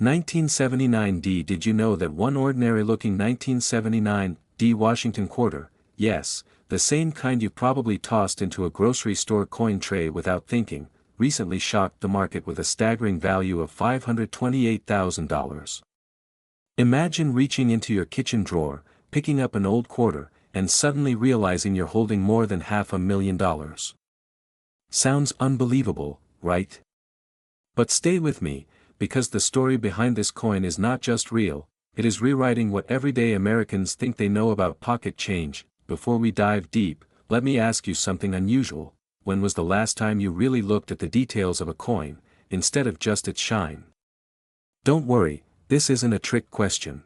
1979D. Did you know that one ordinary-looking 1979D Washington quarter, yes, the same kind you probably tossed into a grocery store coin tray without thinking, recently shocked the market with a staggering value of $528,000. Imagine reaching into your kitchen drawer, picking up an old quarter, and suddenly realizing you're holding more than $500,000. Sounds unbelievable, right? But stay with me, because the story behind this coin is not just real, it is rewriting what everyday Americans think they know about pocket change. Before we dive deep, let me ask you something unusual. When was the last time you really looked at the details of a coin, instead of just its shine? Don't worry, this isn't a trick question.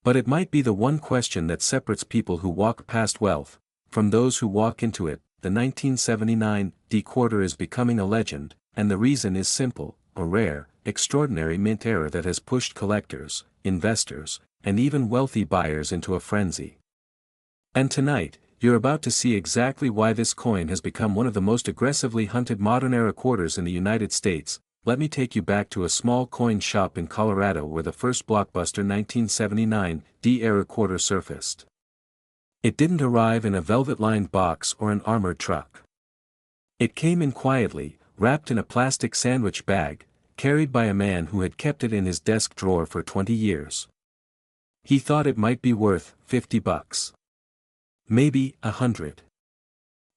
But it might be the one question that separates people who walk past wealth from those who walk into it. The 1979D quarter is becoming a legend, and the reason is simple: a rare, extraordinary mint error that has pushed collectors, investors, and even wealthy buyers into a frenzy. And tonight, you're about to see exactly why this coin has become one of the most aggressively hunted modern-era quarters in the United States. Let me take you back to a small coin shop in Colorado where the first blockbuster 1979D era quarter surfaced. It didn't arrive in a velvet-lined box or an armored truck. It came in quietly, wrapped in a plastic sandwich bag, carried by a man who had kept it in his desk drawer for 20 years. He thought it might be worth $50. Maybe $100.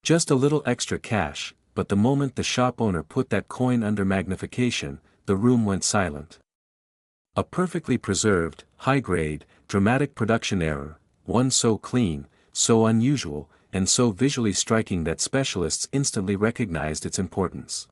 Just a little extra cash, but the moment the shop owner put that coin under magnification, the room went silent. A perfectly preserved, high-grade, dramatic production error, one so clean, so unusual, and so visually striking that specialists instantly recognized its importance.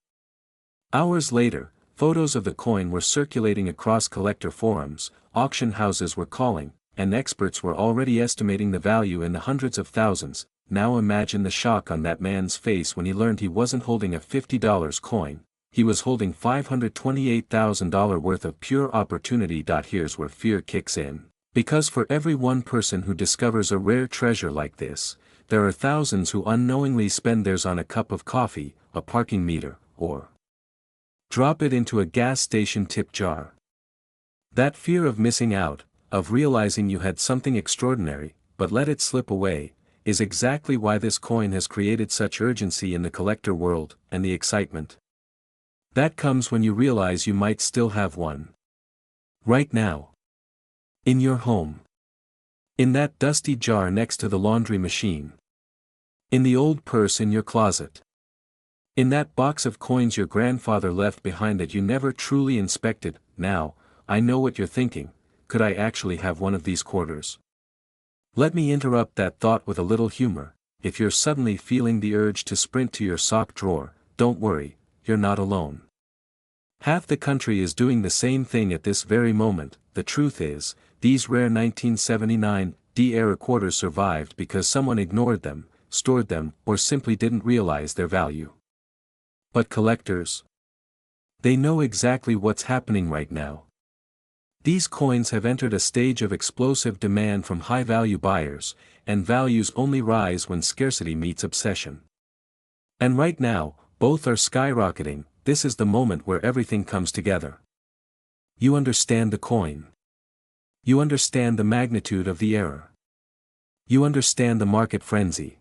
Hours later, photos of the coin were circulating across collector forums, auction houses were calling, and experts were already estimating the value in the hundreds of thousands. Now imagine the shock on that man's face when he learned he wasn't holding a $50 coin, he was holding $528,000 worth of pure opportunity. Here's where fear kicks in. Because for every one person who discovers a rare treasure like this, there are thousands who unknowingly spend theirs on a cup of coffee, a parking meter, or drop it into a gas station tip jar. That fear of missing out, of realizing you had something extraordinary, but let it slip away, is exactly why this coin has created such urgency in the collector world, and the excitement that comes when you realize you might still have one. Right now. In your home. In that dusty jar next to the laundry machine. In the old purse in your closet. In that box of coins your grandfather left behind that you never truly inspected. Now, I know what you're thinking: could I actually have one of these quarters? Let me interrupt that thought with a little humor. If you're suddenly feeling the urge to sprint to your sock drawer, don't worry, you're not alone. Half the country is doing the same thing at this very moment. The truth is, these rare 1979D era quarters survived because someone ignored them, stored them, or simply didn't realize their value. But collectors? They know exactly what's happening right now. These coins have entered a stage of explosive demand from high-value buyers, and values only rise when scarcity meets obsession. And right now, both are skyrocketing. This is the moment where everything comes together. You understand the coin. You understand the magnitude of the error. You understand the market frenzy.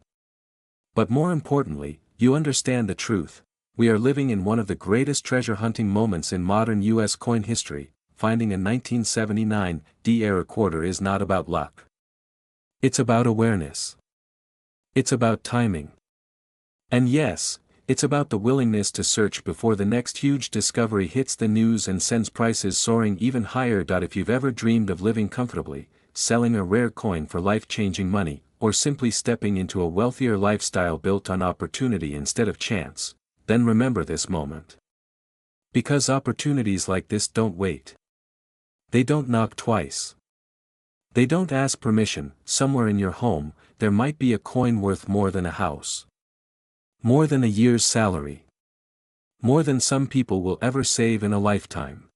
But more importantly, you understand the truth. We are living in one of the greatest treasure hunting moments in modern U.S. coin history. Finding a 1979D era quarter is not about luck. It's about awareness. It's about timing. And yes, it's about the willingness to search before the next huge discovery hits the news and sends prices soaring even higher. If you've ever dreamed of living comfortably, selling a rare coin for life-changing money, or simply stepping into a wealthier lifestyle built on opportunity instead of chance, then remember this moment. Because opportunities like this don't wait. They don't knock twice. They don't ask permission. Somewhere in your home, there might be a coin worth more than a house. More than a year's salary. More than some people will ever save in a lifetime.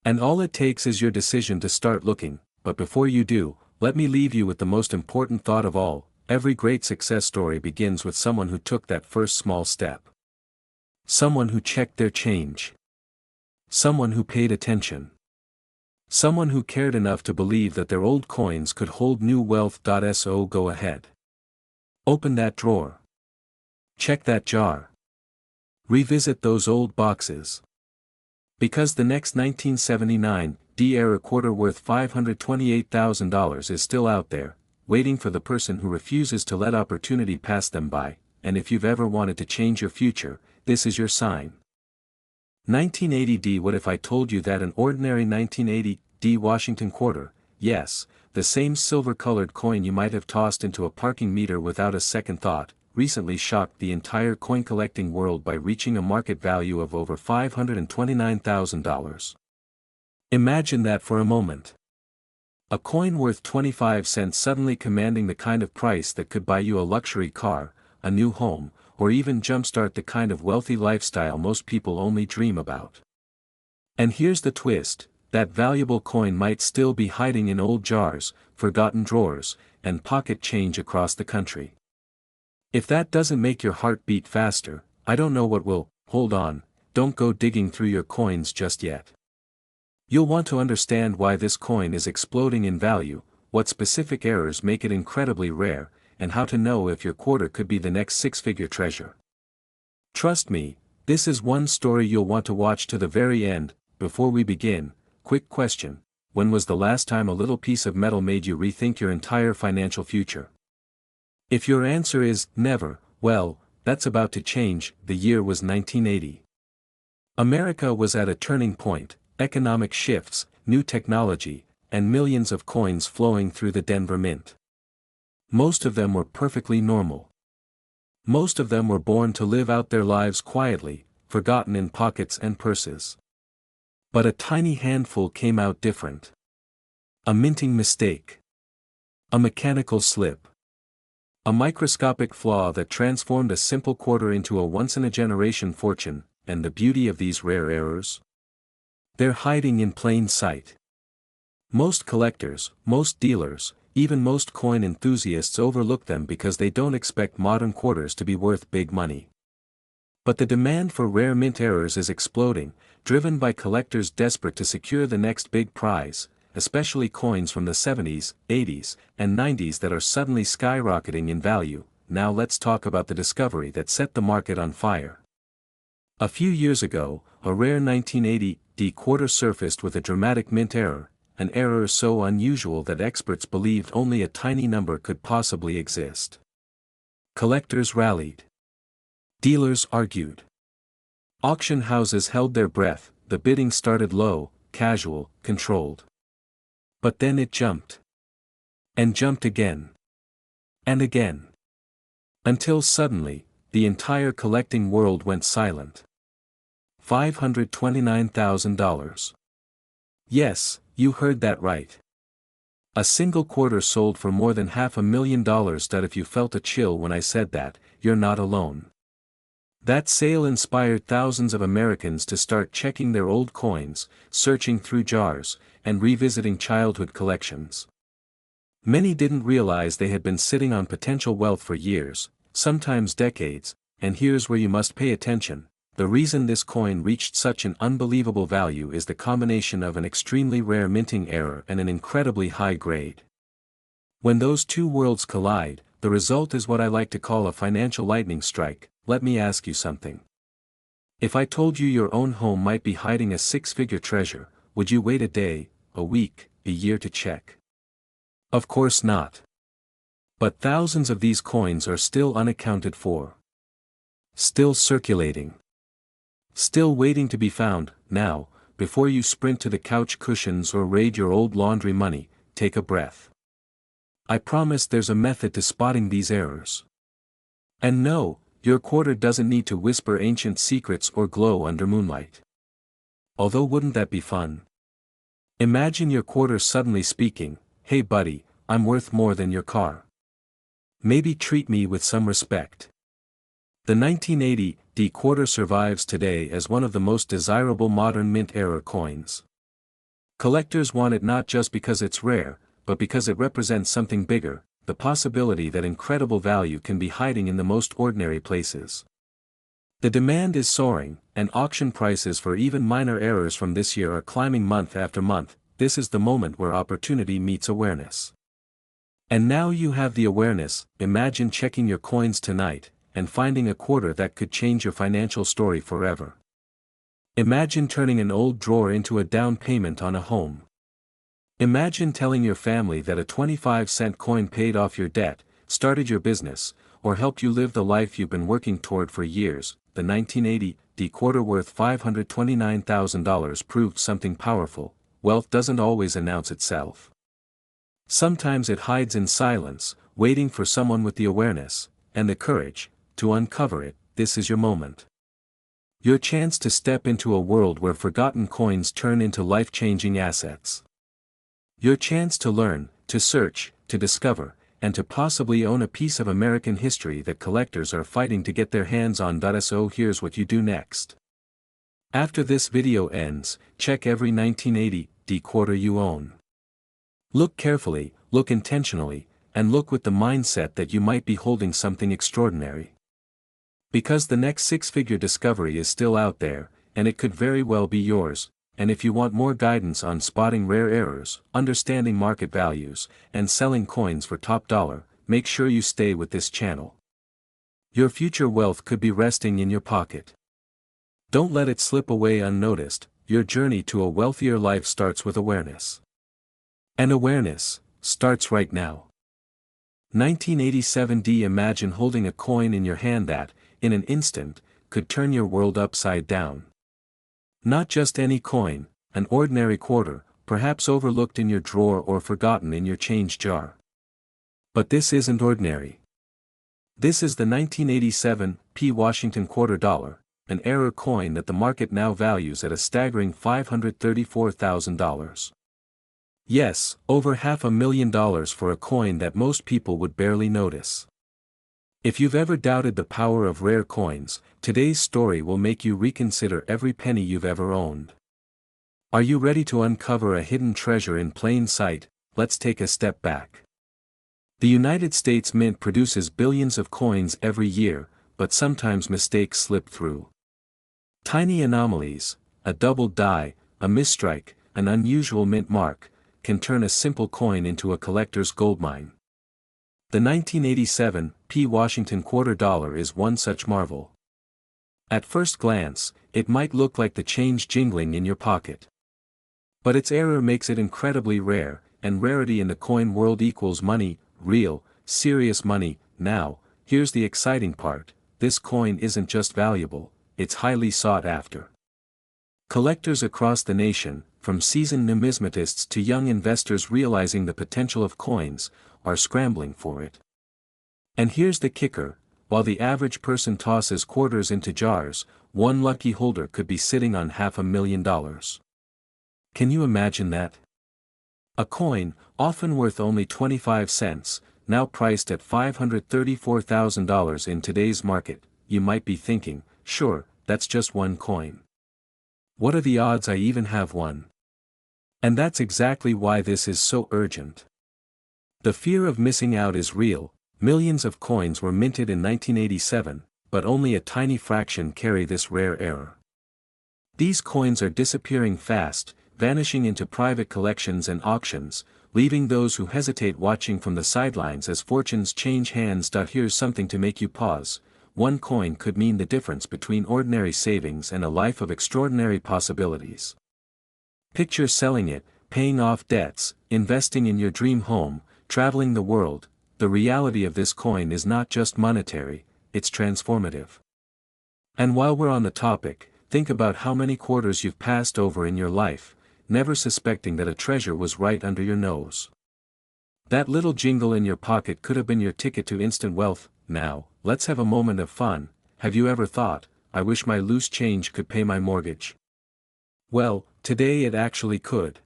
And all it takes is your decision to start looking. But before you do, let me leave you with the most important thought of all. Every great success story begins with someone who took that first small step. Someone who checked their change. Someone who paid attention. Someone who cared enough to believe that their old coins could hold new wealth. So go ahead. Open that drawer. Check that jar. Revisit those old boxes. Because the next 1979 D-era quarter worth $528,000 is still out there, waiting for the person who refuses to let opportunity pass them by, and if you've ever wanted to change your future, this is your sign. 1980D. What if I told you that an ordinary 1980D Washington quarter, yes, the same silver-colored coin you might have tossed into a parking meter without a second thought, recently shocked the entire coin-collecting world by reaching a market value of over $529,000. Imagine that for a moment. A coin worth 25 cents suddenly commanding the kind of price that could buy you a luxury car, a new home, or even jumpstart the kind of wealthy lifestyle most people only dream about. And here's the twist, that valuable coin might still be hiding in old jars, forgotten drawers, and pocket change across the country. If that doesn't make your heart beat faster, I don't know what will. Hold on, don't go digging through your coins just yet. You'll want to understand why this coin is exploding in value, what specific errors make it incredibly rare, and how to know if your quarter could be the next six-figure treasure. Trust me, this is one story you'll want to watch to the very end. Before we begin, quick question: when was the last time a little piece of metal made you rethink your entire financial future? If your answer is never, well, that's about to change. The year was 1980. America was at a turning point, economic shifts, new technology, and millions of coins flowing through the Denver Mint. Most of them were perfectly normal. Most of them were born to live out their lives quietly, forgotten in pockets and purses. But a tiny handful came out different. A minting mistake. A mechanical slip. A microscopic flaw that transformed a simple quarter into a once-in-a-generation fortune. And the beauty of these rare errors? They're hiding in plain sight. Most collectors, most dealers, even most coin enthusiasts overlook them because they don't expect modern quarters to be worth big money. But the demand for rare mint errors is exploding, driven by collectors desperate to secure the next big prize, especially coins from the 70s, 80s, and 90s that are suddenly skyrocketing in value. Now let's talk about the discovery that set the market on fire. A few years ago, a rare 1980D quarter surfaced with a dramatic mint error, an error so unusual that experts believed only a tiny number could possibly exist. Collectors rallied. Dealers argued. Auction houses held their breath. The bidding started low, casual, controlled. But then it jumped. And jumped again. And again. Until suddenly, the entire collecting world went silent. $529,000. Yes, you heard that right. A single quarter sold for more than $500,000. If you felt a chill when I said that, you're not alone. That sale inspired thousands of Americans to start checking their old coins, searching through jars, and revisiting childhood collections. Many didn't realize they had been sitting on potential wealth for years, sometimes decades, and here's where you must pay attention. The reason this coin reached such an unbelievable value is the combination of an extremely rare minting error and an incredibly high grade. When those two worlds collide, the result is what I like to call a financial lightning strike. Let me ask you something. If I told you your own home might be hiding a six-figure treasure, would you wait a day, a week, a year to check? Of course not. But thousands of these coins are still unaccounted for. Still circulating. Still waiting to be found. Now, before you sprint to the couch cushions or raid your old laundry money, take a breath. I promise there's a method to spotting these errors. And no, your quarter doesn't need to whisper ancient secrets or glow under moonlight. Although wouldn't that be fun? Imagine your quarter suddenly speaking, "Hey buddy, I'm worth more than your car. Maybe treat me with some respect." The 1980D quarter survives today as one of the most desirable modern mint-era coins. Collectors want it not just because it's rare, but because it represents something bigger, the possibility that incredible value can be hiding in the most ordinary places. The demand is soaring, and auction prices for even minor errors from this year are climbing month after month. this is the moment where opportunity meets awareness. And now you have the awareness. Imagine checking your coins tonight, and finding a quarter that could change your financial story forever. Imagine turning an old drawer into a down payment on a home. Imagine telling your family that a 25-cent coin paid off your debt, started your business, or helped you live the life you've been working toward for years. The 1980 quarter worth $529,000 proved something powerful. Wealth doesn't always announce itself. Sometimes it hides in silence, waiting for someone with the awareness, and the courage, to uncover it. This is your moment. Your chance to step into a world where forgotten coins turn into life-changing assets. Your chance to learn, to search, to discover, and to possibly own a piece of American history that collectors are fighting to get their hands on. So here's what you do next. After this video ends, check every 1980 quarter you own. Look carefully, look intentionally, and look with the mindset that you might be holding something extraordinary. Because the next six-figure discovery is still out there, and it could very well be yours. And if you want more guidance on spotting rare errors, understanding market values, and selling coins for top dollar, make sure you stay with this channel. Your future wealth could be resting in your pocket. Don't let it slip away unnoticed. Your journey to a wealthier life starts with awareness. And awareness starts right now. 1987. Imagine holding a coin in your hand that, in an instant, could turn your world upside down. Not just any coin, an ordinary quarter, perhaps overlooked in your drawer or forgotten in your change jar. But this isn't ordinary. This is the 1987 Washington quarter dollar, an error coin that the market now values at a staggering $534,000. Yes, over $500,000 for a coin that most people would barely notice. If you've ever doubted the power of rare coins, today's story will make you reconsider every penny you've ever owned. Are you ready to uncover a hidden treasure in plain sight? Let's take a step back. The United States Mint produces billions of coins every year, but sometimes mistakes slip through. Tiny anomalies, a doubled die, a misstrike, an unusual mint mark, can turn a simple coin into a collector's goldmine. The 1987 Washington quarter dollar is one such marvel. At first glance, it might look like the change jingling in your pocket. But its error makes it incredibly rare, and rarity in the coin world equals money, real, serious money. Now, here's the exciting part: this coin isn't just valuable, it's highly sought after. Collectors across the nation, from seasoned numismatists to young investors realizing the potential of coins, are scrambling for it. And here's the kicker: while the average person tosses quarters into jars, one lucky holder could be sitting on $500,000. Can you imagine that? A coin, often worth only 25 cents, now priced at $534,000 in today's market. You might be thinking, sure, that's just one coin. What are the odds I even have one? And that's exactly why this is so urgent. The fear of missing out is real. Millions of coins were minted in 1987, but only a tiny fraction carry this rare error. These coins are disappearing fast, vanishing into private collections and auctions, leaving those who hesitate watching from the sidelines as fortunes change hands. Here's something to make you pause: one coin could mean the difference between ordinary savings and a life of extraordinary possibilities. Picture selling it, paying off debts, investing in your dream home, traveling the world. The reality of this coin is not just monetary, it's transformative. And while we're on the topic, think about how many quarters you've passed over in your life, never suspecting that a treasure was right under your nose. That little jingle in your pocket could have been your ticket to instant wealth. Now, let's have a moment of fun. Have you ever thought, I wish my loose change could pay my mortgage? Well, today it actually could.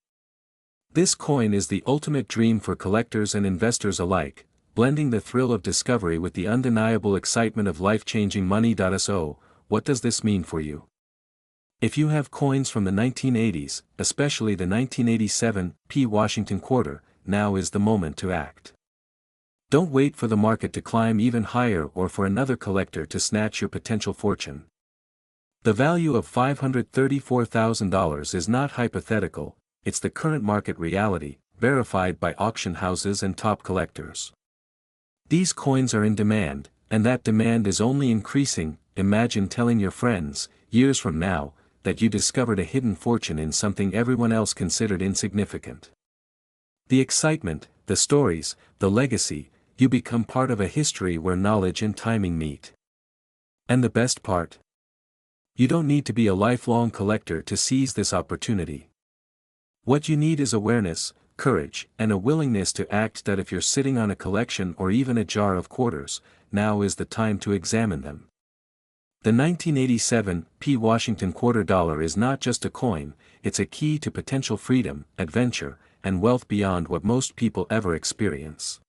This coin is the ultimate dream for collectors and investors alike, blending the thrill of discovery with the undeniable excitement of life-changing money. So, what does this mean for you? If you have coins from the 1980s, especially the 1987 Washington quarter, now is the moment to act. Don't wait for the market to climb even higher or for another collector to snatch your potential fortune. The value of $534,000 is not hypothetical, it's the current market reality, verified by auction houses and top collectors. These coins are in demand, and that demand is only increasing. Imagine telling your friends, years from now, that you discovered a hidden fortune in something everyone else considered insignificant. The excitement, the stories, the legacy, you become part of a history where knowledge and timing meet. And the best part? You don't need to be a lifelong collector to seize this opportunity. What you need is awareness, courage, and a willingness to act. That if you're sitting on a collection or even a jar of quarters, now is the time to examine them. The 1987 P. Washington quarter dollar is not just a coin, it's a key to potential freedom, adventure, and wealth beyond what most people ever experience.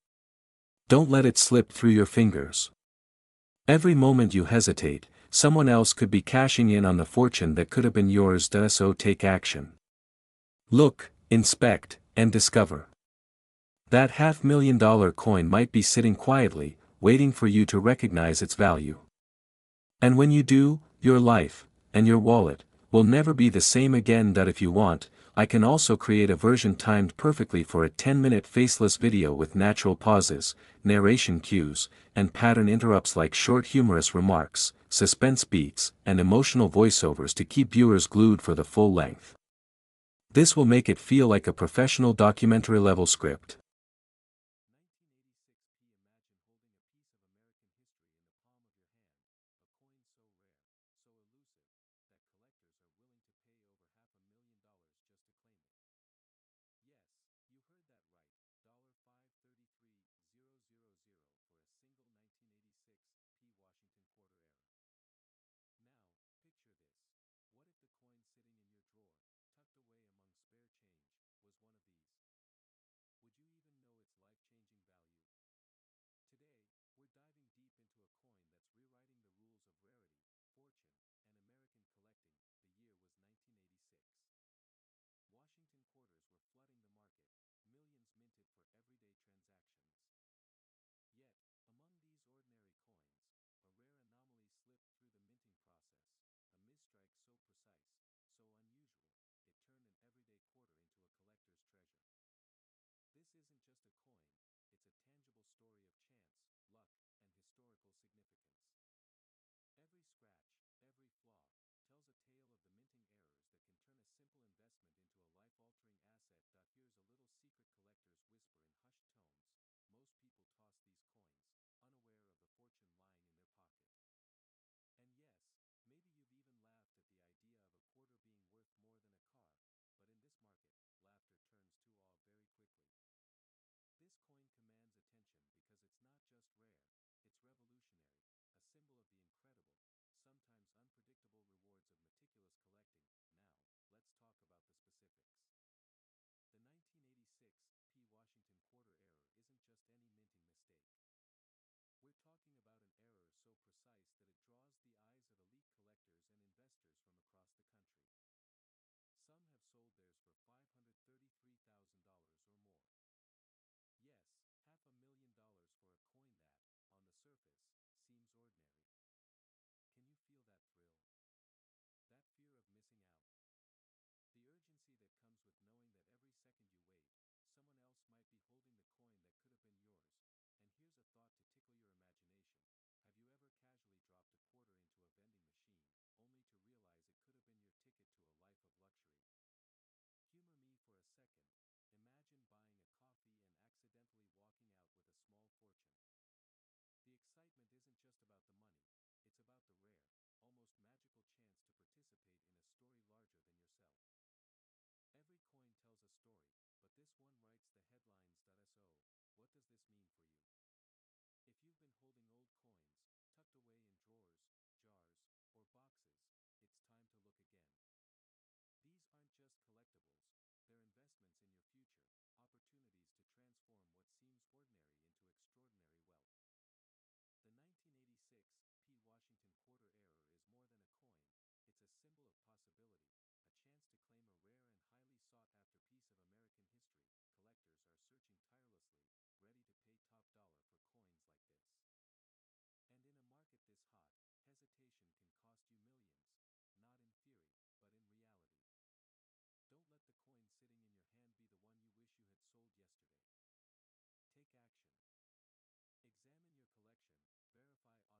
Don't let it slip through your fingers. Every moment you hesitate, someone else could be cashing in on the fortune that could have been yours. So take action. Look, inspect, and discover. That $500,000 coin might be sitting quietly, waiting for you to recognize its value. And when you do, your life, and your wallet, will never be the same again. That if you want, I can also create a version timed perfectly for a 10-minute faceless video with natural pauses, narration cues, and pattern interrupts like short humorous remarks, suspense beats, and emotional voiceovers to keep viewers glued for the full length. This will make it feel like a professional documentary-level script.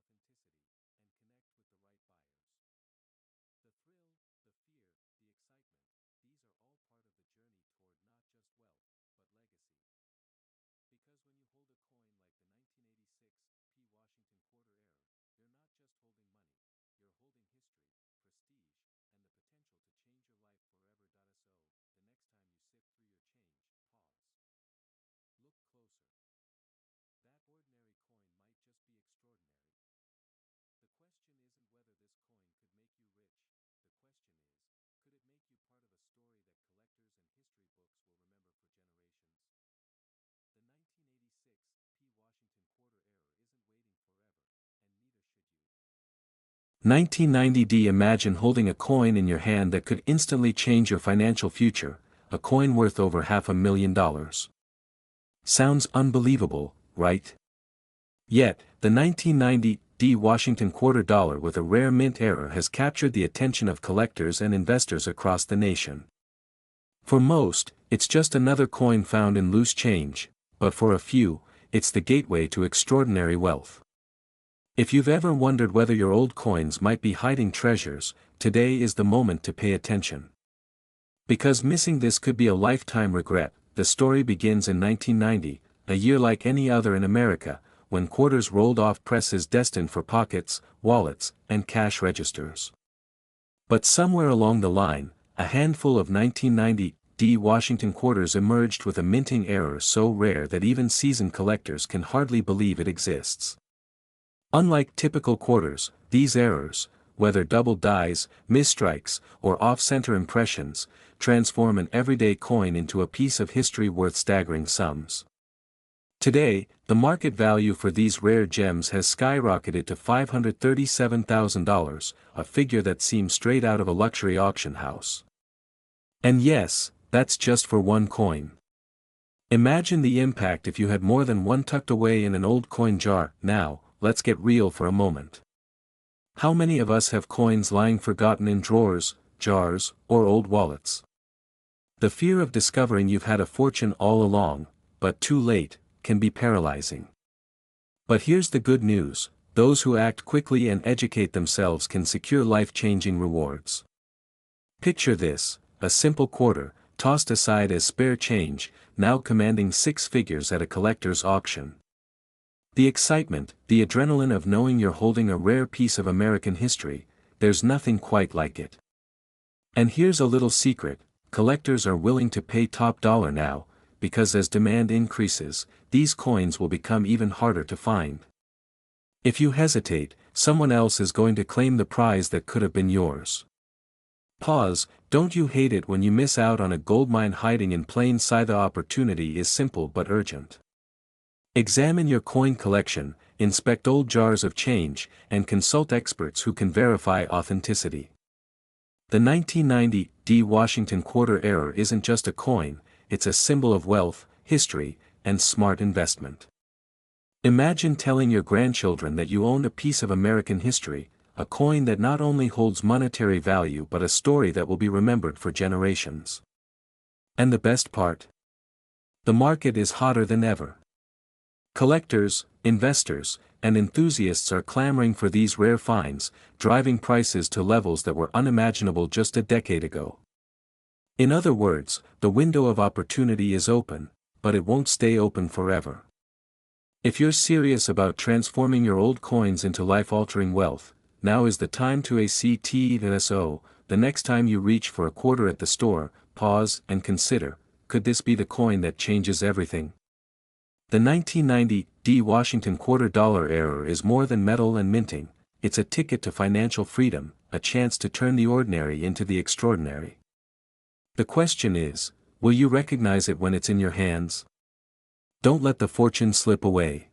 authenticity, and connect with the right buyers. The thrill, the fear, the excitement, these are all part of the journey toward not just wealth, but legacy. Because when you hold a coin like the 1986 P. Washington Quarter Error, you're not just holding money, you're holding history, prestige, and the potential to change your life forever. So, the next time you sift through your change, pause. Look closer. That ordinary coin might just be extraordinary. The question isn't whether this coin could make you rich, the question is, could it make you part of a story that collectors and history books will remember for generations? The 1986 P. Washington Quarter Error isn't waiting forever, and neither should you. 1990D. Imagine holding a coin in your hand that could instantly change your financial future, a coin worth over $500,000. Sounds unbelievable, right? Yet, the 1990D Washington Quarter Dollar with a rare mint error has captured the attention of collectors and investors across the nation. For most, it's just another coin found in loose change, but for a few, it's the gateway to extraordinary wealth. If you've ever wondered whether your old coins might be hiding treasures, today is the moment to pay attention. Because missing this could be a lifetime regret. The story begins in 1990, a year like any other in America, when quarters rolled off presses destined for pockets, wallets, and cash registers. But somewhere along the line, a handful of 1990D Washington quarters emerged with a minting error so rare that even seasoned collectors can hardly believe it exists. Unlike typical quarters, these errors, whether double dies, misstrikes, or off-center impressions, transform an everyday coin into a piece of history worth staggering sums. Today, the market value for these rare gems has skyrocketed to $537,000, a figure that seems straight out of a luxury auction house. And yes, that's just for one coin. Imagine the impact if you had more than one tucked away in an old coin jar. Now, let's get real for a moment. How many of us have coins lying forgotten in drawers, jars, or old wallets? The fear of discovering you've had a fortune all along, but too late, can be paralyzing. But here's the good news: those who act quickly and educate themselves can secure life-changing rewards. Picture this: a simple quarter, tossed aside as spare change, now commanding six figures at a collector's auction. The excitement, the adrenaline of knowing you're holding a rare piece of American history, there's nothing quite like it. And here's a little secret: collectors are willing to pay top dollar now, because as demand increases, these coins will become even harder to find. If you hesitate, someone else is going to claim the prize that could have been yours. Pause. Don't you hate it when you miss out on a goldmine hiding in plain sight? The opportunity is simple but urgent. Examine your coin collection, inspect old jars of change, and consult experts who can verify authenticity. The 1990D Washington Quarter Error isn't just a coin, it's a symbol of wealth, history, and smart investment. Imagine telling your grandchildren that you own a piece of American history, a coin that not only holds monetary value but a story that will be remembered for generations. And the best part? The market is hotter than ever. Collectors, investors, and enthusiasts are clamoring for these rare finds, driving prices to levels that were unimaginable just a decade ago. In other words, the window of opportunity is open, but it won't stay open forever. If you're serious about transforming your old coins into life-altering wealth, now is the time to act. So, the next time you reach for a quarter at the store, pause and consider: could this be the coin that changes everything? The 1990D Washington Quarter Dollar Error is more than metal and minting. It's a ticket to financial freedom, a chance to turn the ordinary into the extraordinary. The question is, will you recognize it when it's in your hands? Don't let the fortune slip away.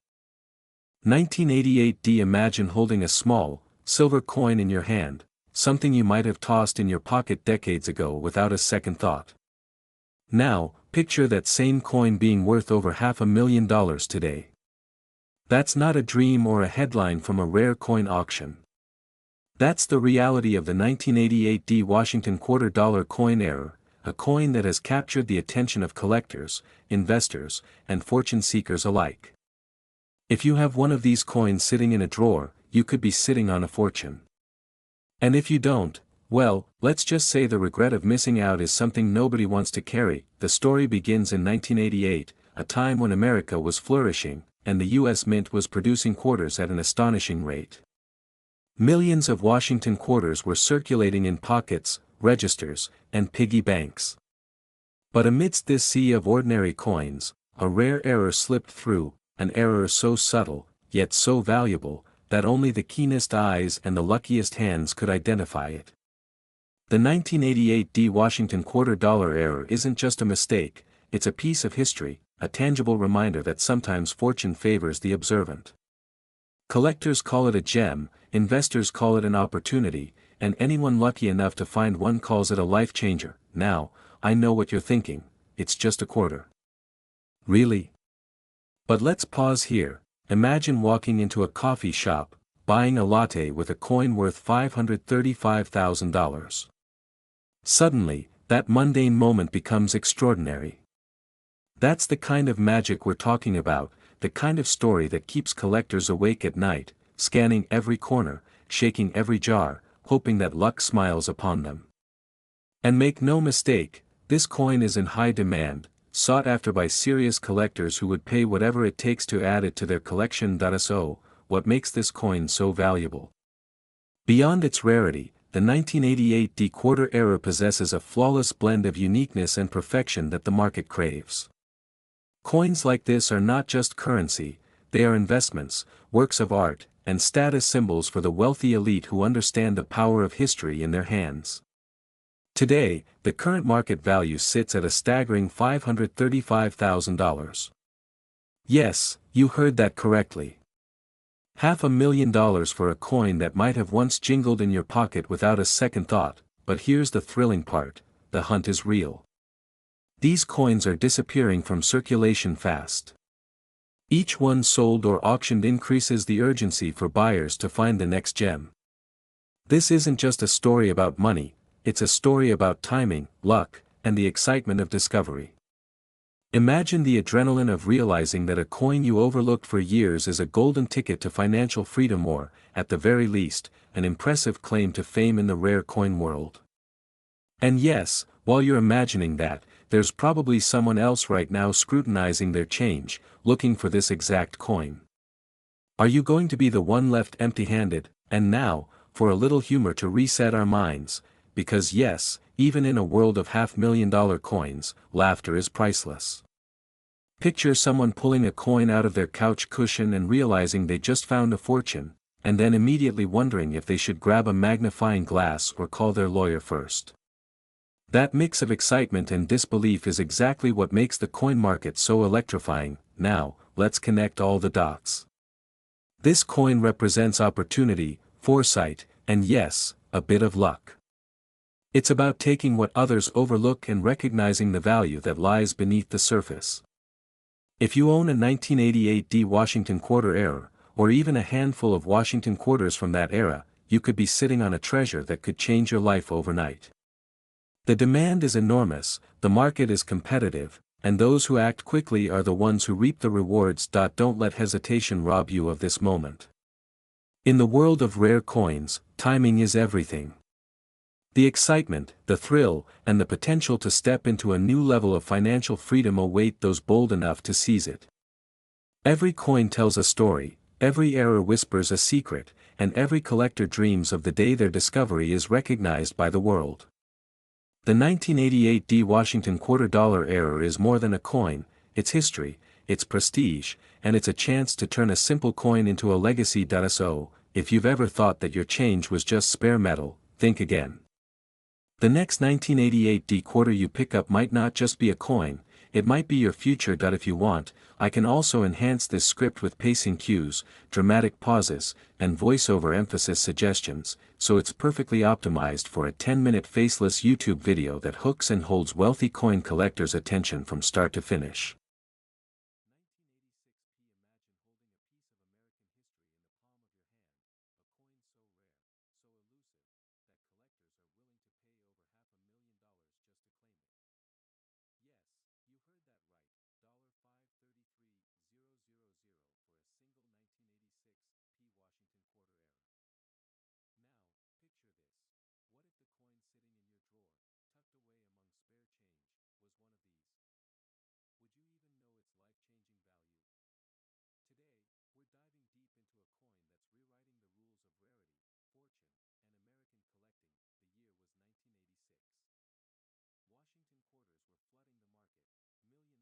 1988D. Imagine holding a small, silver coin in your hand, something you might have tossed in your pocket decades ago without a second thought. Now, picture that same coin being worth over $500,000 today. That's not a dream or a headline from a rare coin auction. That's the reality of the 1988D Washington Quarter Dollar Coin Error, a coin that has captured the attention of collectors, investors, and fortune seekers alike. If you have one of these coins sitting in a drawer, you could be sitting on a fortune. And if you don't, well, let's just say the regret of missing out is something nobody wants to carry. The story begins in 1988, a time when America was flourishing, and the US Mint was producing quarters at an astonishing rate. Millions of Washington quarters were circulating in pockets, registers, and piggy banks. But amidst this sea of ordinary coins, a rare error slipped through, an error so subtle, yet so valuable, that only the keenest eyes and the luckiest hands could identify it. The 1988 D Washington quarter dollar error isn't just a mistake, it's a piece of history, a tangible reminder that sometimes fortune favors the observant. Collectors call it a gem, investors call it an opportunity, and anyone lucky enough to find one calls it a life changer. Now, I know what you're thinking, it's just a quarter. Really? But let's pause here. Imagine walking into a coffee shop, buying a latte with a coin worth $535,000. Suddenly, that mundane moment becomes extraordinary. That's the kind of magic we're talking about, the kind of story that keeps collectors awake at night, scanning every corner, shaking every jar, hoping that luck smiles upon them. And make no mistake, this coin is in high demand, sought after by serious collectors who would pay whatever it takes to add it to their collection. So, what makes this coin so valuable? Beyond its rarity, the 1988 D quarter era possesses a flawless blend of uniqueness and perfection that the market craves. Coins like this are not just currency, they are investments, works of art, and status symbols for the wealthy elite who understand the power of history in their hands. Today, the current market value sits at a staggering $535,000. Yes, you heard that correctly. $500,000 for a coin that might have once jingled in your pocket without a second thought, but here's the thrilling part, the hunt is real. These coins are disappearing from circulation fast. Each one sold or auctioned increases the urgency for buyers to find the next gem. This isn't just a story about money, it's a story about timing, luck, and the excitement of discovery. Imagine the adrenaline of realizing that a coin you overlooked for years is a golden ticket to financial freedom or, at the very least, an impressive claim to fame in the rare coin world. And yes, while you're imagining that, there's probably someone else right now scrutinizing their change, looking for this exact coin. Are you going to be the one left empty-handed? And now, for a little humor to reset our minds, because yes, even in a world of $500,000 coins, laughter is priceless. Picture someone pulling a coin out of their couch cushion and realizing they just found a fortune, and then immediately wondering if they should grab a magnifying glass or call their lawyer first. That mix of excitement and disbelief is exactly what makes the coin market so electrifying. Now, let's connect all the dots. This coin represents opportunity, foresight, and yes, a bit of luck. It's about taking what others overlook and recognizing the value that lies beneath the surface. If you own a 1988 D Washington quarter era, or even a handful of Washington quarters from that era, you could be sitting on a treasure that could change your life overnight. The demand is enormous, the market is competitive, and those who act quickly are the ones who reap the rewards. Don't let hesitation rob you of this moment. In the world of rare coins, timing is everything. The excitement, the thrill, and the potential to step into a new level of financial freedom await those bold enough to seize it. Every coin tells a story, every error whispers a secret, and every collector dreams of the day their discovery is recognized by the world. The 1988 D Washington quarter dollar error is more than a coin, it's history, it's prestige, and it's a chance to turn a simple coin into a legacy. So, if you've ever thought that your change was just spare metal, think again. The next 1988 D quarter you pick up might not just be a coin, it might be your future. If you want, I can also enhance this script with pacing cues, dramatic pauses, and voiceover emphasis suggestions, so it's perfectly optimized for a 10-minute faceless YouTube video that hooks and holds wealthy coin collectors' attention from start to finish. flooding the market, millions minted for everyday transactions. Yet, among these ordinary coins, a rare anomaly slipped through the minting process, a misstrike so precise, so unusual, it turned an everyday quarter into a collector's treasure. This isn't just a coin, it's a tangible story of chance, luck, and historical significance. Every scratch, every flaw, tells a tale of the minting errors that can turn a simple investment into a life-altering asset. Here's a little secret collectors whisper in hushed tones: most people toss these coins, unaware of the fortune lying in their pocket. And yes, maybe you've even laughed at the idea of a quarter being worth more than a car, but in this market, laughter turns to awe very quickly. This coin commands attention because it's not just rare, it's revolutionary, a symbol of the incredible, sometimes unpredictable rewards of meticulous collecting. Now, let's talk about the specifics. The 1986 P. Washington quarter error isn't just any minting mistake. We're talking about an error so precise that it draws the eyes of elite collectors and investors from across the country. Some have sold theirs for $533,000 or more. Yes, $500,000 for a coin that, on the surface, seems ordinary. Can you feel that thrill? That fear of missing out? The urgency that comes with knowing that every second you wait, someone else might be holding the coin that could have been yours. And here's a thought to tickle your imagination: have you ever casually dropped a quarter into a vending machine, only to realize it could have been your ticket to a life of luxury? Humor me for a second. Imagine buying a coffee and accidentally walking out with a small fortune. The excitement isn't just about the money, it's about the rare, almost magical chance to participate in a story larger than yourself. Every coin tells a story, but this one writes the headlines. So, what does this mean for you? If you've been holding old coins, tucked away in drawers, jars, or boxes, it's time to look again. These aren't just collectibles, they're investments in your future, opportunities to transform what seems ordinary into extraordinary wealth. The 1986 P. Washington quarter error is more than a coin, it's a symbol of possibility, a chance to claim a rare and highly sought-after piece of American history. Collectors are searching tirelessly, ready to pay top dollar for coins like this. And in a market this hot, hesitation can cost you millions, not in theory, but in reality. Don't let the coin sitting in your hand be the one you wish you had sold yesterday. Take action. Examine your collection, verify authenticity, and connect with the right buyers. The thrill, the fear, the excitement, these are all part of the journey toward not just wealth, but legacy. Because when you hold a coin like the 1986 P. Washington quarter error, you're not just holding money, you're holding history, prestige, and the potential to change your life forever. So,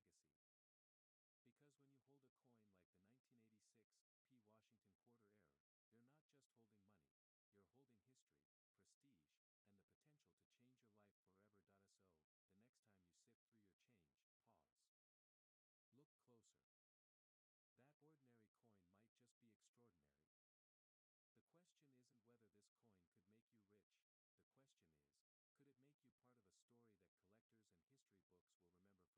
the next time you sift through your change, pause. Look closer. That ordinary coin might just be extraordinary. The question isn't whether this coin could make you rich, the question is, could it make you part of a story that collectors and history books will remember